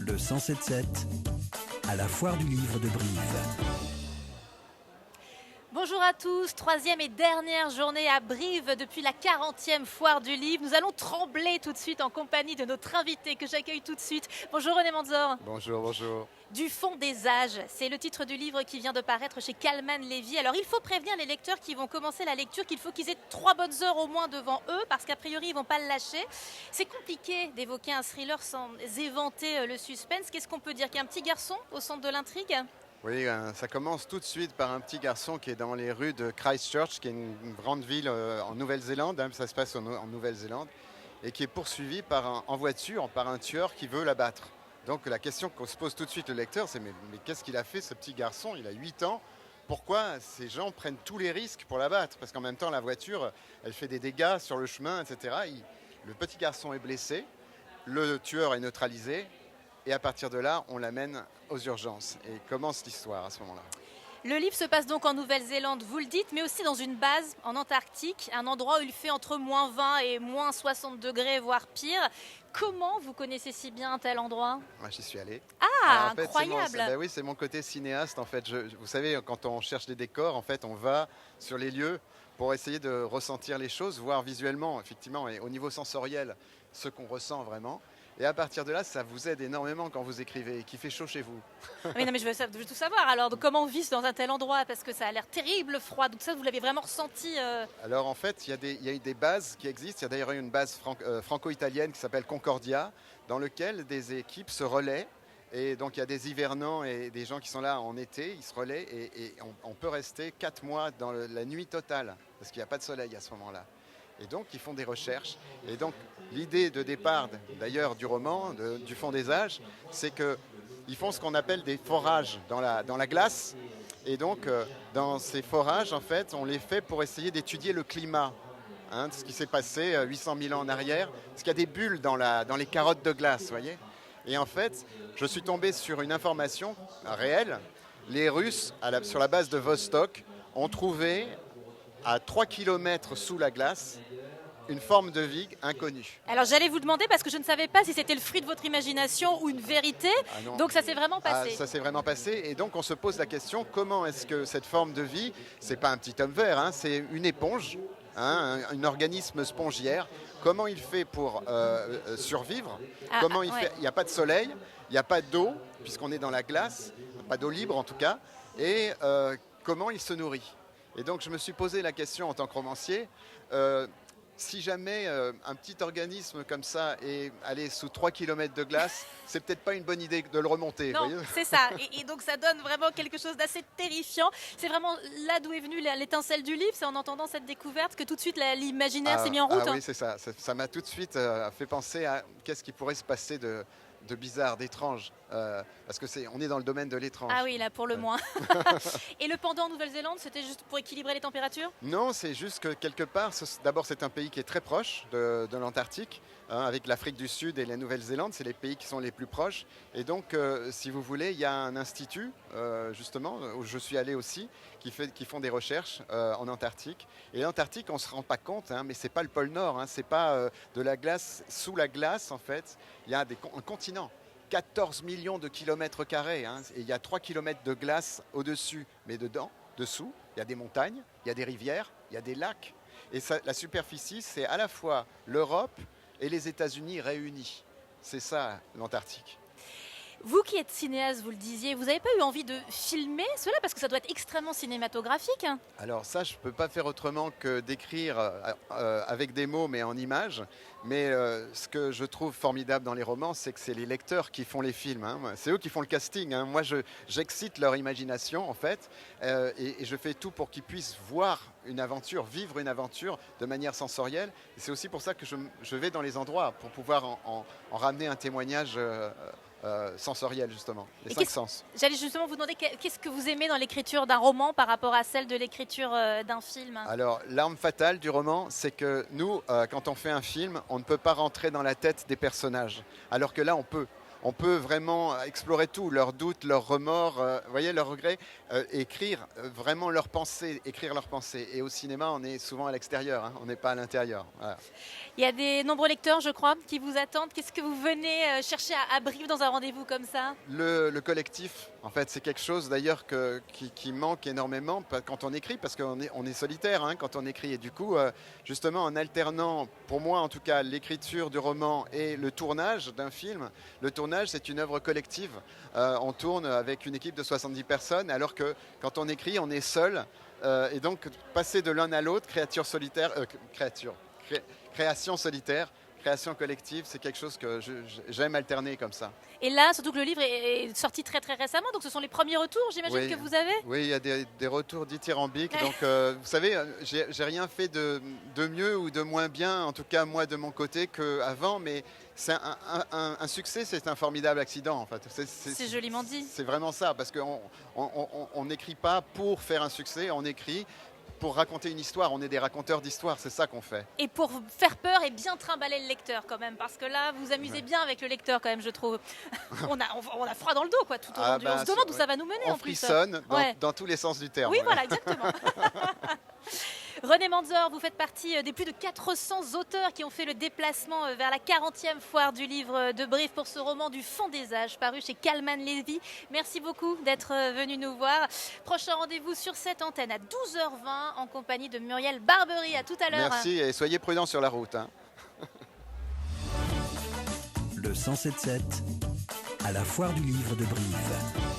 Le 107.7 à la Foire du Livre de Brive. Bonjour à tous, troisième et dernière journée à Brive depuis la 40e Foire du Livre. Nous allons trembler tout de suite en compagnie de notre invité que j'accueille tout de suite. Bonjour René Manzor. Bonjour, bonjour. Du fond des âges, c'est le titre du livre qui vient de paraître chez Calman Lévy. Alors il faut prévenir les lecteurs qui vont commencer la lecture qu'il faut qu'ils aient 3 bonnes heures au moins devant eux parce qu'a priori ils ne vont pas le lâcher. C'est compliqué d'évoquer un thriller sans éventer le suspense. Qu'est-ce qu'on peut dire? Qu'il y a un petit garçon au centre de l'intrigue? Oui, ça commence tout de suite par un petit garçon qui est dans les rues de Christchurch, qui est une grande ville en Nouvelle-Zélande, ça se passe en Nouvelle-Zélande, et qui est poursuivi en voiture par un tueur qui veut l'abattre. Donc la question qu'on se pose tout de suite le lecteur, c'est mais qu'est-ce qu'il a fait ce petit garçon? Il a 8 ans, pourquoi ces gens prennent tous les risques pour l'abattre? Parce qu'en même temps la voiture, elle fait des dégâts sur le chemin, etc. Le petit garçon est blessé, le tueur est neutralisé, et à partir de là, on l'amène aux urgences. Et commence l'histoire à ce moment-là. Le livre se passe donc en Nouvelle-Zélande, vous le dites, mais aussi dans une base en Antarctique, un endroit où il fait entre moins 20 et moins 60 degrés, voire pire. Comment vous connaissez si bien un tel endroit? Moi, j'y suis allé. Ah, en fait, incroyable. Oui, c'est mon côté cinéaste. En fait, vous savez, quand on cherche des décors, en fait, on va sur les lieux pour essayer de ressentir les choses, voir visuellement, effectivement, et au niveau sensoriel, ce qu'on ressent vraiment. Et à partir de là, ça vous aide énormément quand vous écrivez, qu'il fait chaud chez vous. Oui, non, mais je veux tout savoir. Alors, donc, comment on vit dans un tel endroit? Parce que ça a l'air terrible, froid. Donc ça, vous l'avez vraiment ressenti Alors en fait, il y a des bases qui existent. Il y a d'ailleurs une base franco-italienne qui s'appelle Concordia, dans laquelle des équipes se relaient. Et donc il y a des hivernants et des gens qui sont là en été, ils se relaient et on peut rester 4 mois dans la nuit totale, parce qu'il n'y a pas de soleil à ce moment-là. Et donc, ils font des recherches. Et donc, l'idée de départ, d'ailleurs, du roman, du fond des âges, c'est qu'ils font ce qu'on appelle des forages dans la glace. Et donc, dans ces forages, en fait, on les fait pour essayer d'étudier le climat. Ce qui s'est passé 800 000 ans en arrière. Parce qu'il y a des bulles dans les carottes de glace, vous voyez. Et en fait, je suis tombé sur une information réelle. Les Russes, sur la base de Vostok, ont trouvé à 3 km sous la glace, une forme de vie inconnue. Alors j'allais vous demander, parce que je ne savais pas si c'était le fruit de votre imagination ou une vérité, donc ça s'est vraiment passé. Ça s'est vraiment passé, et donc on se pose la question, comment est-ce que cette forme de vie, c'est pas un petit homme vert, c'est une éponge, un organisme spongiaire, comment il fait pour survivre, il n'y a pas de soleil, il n'y a pas d'eau, puisqu'on est dans la glace, pas d'eau libre en tout cas, et comment il se nourrit. Et donc je me suis posé la question en tant que romancier, si jamais un petit organisme comme ça est allé sous 3 km de glace, c'est peut-être pas une bonne idée de le remonter. Non, c'est ça. Et donc ça donne vraiment quelque chose d'assez terrifiant. C'est vraiment là d'où est venue l'étincelle du livre, c'est en entendant cette découverte que tout de suite l'imaginaire s'est mis en route. Ah oui, c'est ça. Ça m'a tout de suite fait penser à qu'est-ce qui pourrait se passer de bizarre, d'étrange, parce que on est dans le domaine de l'étrange. Ah oui, là pour le moins. Et le pendant en Nouvelle-Zélande, c'était juste pour équilibrer les températures? Non, c'est juste que quelque part, d'abord c'est un pays qui est très proche de l'Antarctique, avec l'Afrique du Sud et la Nouvelle-Zélande, c'est les pays qui sont les plus proches. Et donc, si vous voulez, il y a un institut, justement, où je suis allé aussi, qui font des recherches en Antarctique. Et l'Antarctique, on ne se rend pas compte, mais ce n'est pas le pôle Nord, ce n'est pas de la glace. Sous la glace, en fait, il y a un continent. 14 millions de kilomètres carrés, et il y a 3 kilomètres de glace au-dessus. Mais dessous, il y a des montagnes, il y a des rivières, il y a des lacs. Et la superficie, c'est à la fois l'Europe et les États-Unis réunis. C'est ça, l'Antarctique. Vous qui êtes cinéaste, vous le disiez, vous n'avez pas eu envie de filmer cela parce que ça doit être extrêmement cinématographique? Alors ça, je ne peux pas faire autrement que d'écrire avec des mots mais en images. Mais ce que je trouve formidable dans les romans, c'est que c'est les lecteurs qui font les films. C'est eux qui font le casting. Moi, j'excite leur imagination en fait et je fais tout pour qu'ils puissent voir une aventure, vivre une aventure de manière sensorielle. Et c'est aussi pour ça que je vais dans les endroits pour pouvoir en ramener un témoignage sensoriel justement, les 5 sens. J'allais justement vous demander qu'est-ce que vous aimez dans l'écriture d'un roman par rapport à celle de l'écriture d'un film? Alors l'arme fatale du roman, c'est que nous, quand on fait un film, on ne peut pas rentrer dans la tête des personnages, alors que là on peut. on peut vraiment explorer tout, leurs doutes, leurs remords, vous voyez, leurs regrets, écrire vraiment leurs pensées, écrire leurs pensées. Et au cinéma, on est souvent à l'extérieur, hein, on n'est pas à l'intérieur. Voilà. Il y a des nombreux lecteurs, je crois, qui vous attendent. Qu'est-ce que vous venez chercher à Brive dans un rendez-vous comme ça? Le collectif, en fait, c'est quelque chose d'ailleurs qui manque énormément quand on écrit, parce qu'on est solitaire hein, quand on écrit. Et du coup, justement, en alternant, pour moi en tout cas, l'écriture du roman et le tournage d'un film, le tournage, c'est une œuvre collective. On tourne avec une équipe de 70 personnes, alors que quand on écrit, on est seul. Et donc, passer de l'un à l'autre, création solitaire, création collective, c'est quelque chose que j'aime alterner comme ça. Et là, surtout que le livre est sorti très très récemment, donc ce sont les premiers retours, j'imagine, Oui, que vous avez? Oui, il y a des retours dithyrambiques. Donc, vous savez, j'ai rien fait de mieux ou de moins bien, en tout cas moi de mon côté, qu'avant, mais c'est un succès, c'est un formidable accident en fait. C'est joliment dit. C'est vraiment ça, parce qu'on n'écrit pas pour faire un succès, on écrit pour raconter une histoire, on est des raconteurs d'histoire, c'est ça qu'on fait. Et pour faire peur et bien trimballer le lecteur quand même, parce que là, vous amusez bien avec le lecteur quand même, je trouve. on a froid dans le dos quoi, tout au long du... On se demande où ça va nous mener en plus. On frissonne dans tous les sens du terme. Oui, voilà, exactement. René Manzor, vous faites partie des plus de 400 auteurs qui ont fait le déplacement vers la 40e foire du livre de Brive pour ce roman du fond des âges, paru chez Calman Levy. Merci beaucoup d'être venu nous voir. Prochain rendez-vous sur cette antenne à 12h20 en compagnie de Muriel Barbery. À tout à l'heure. Merci et soyez prudents sur la route. Hein. Le 107.7 à la foire du livre de Brive.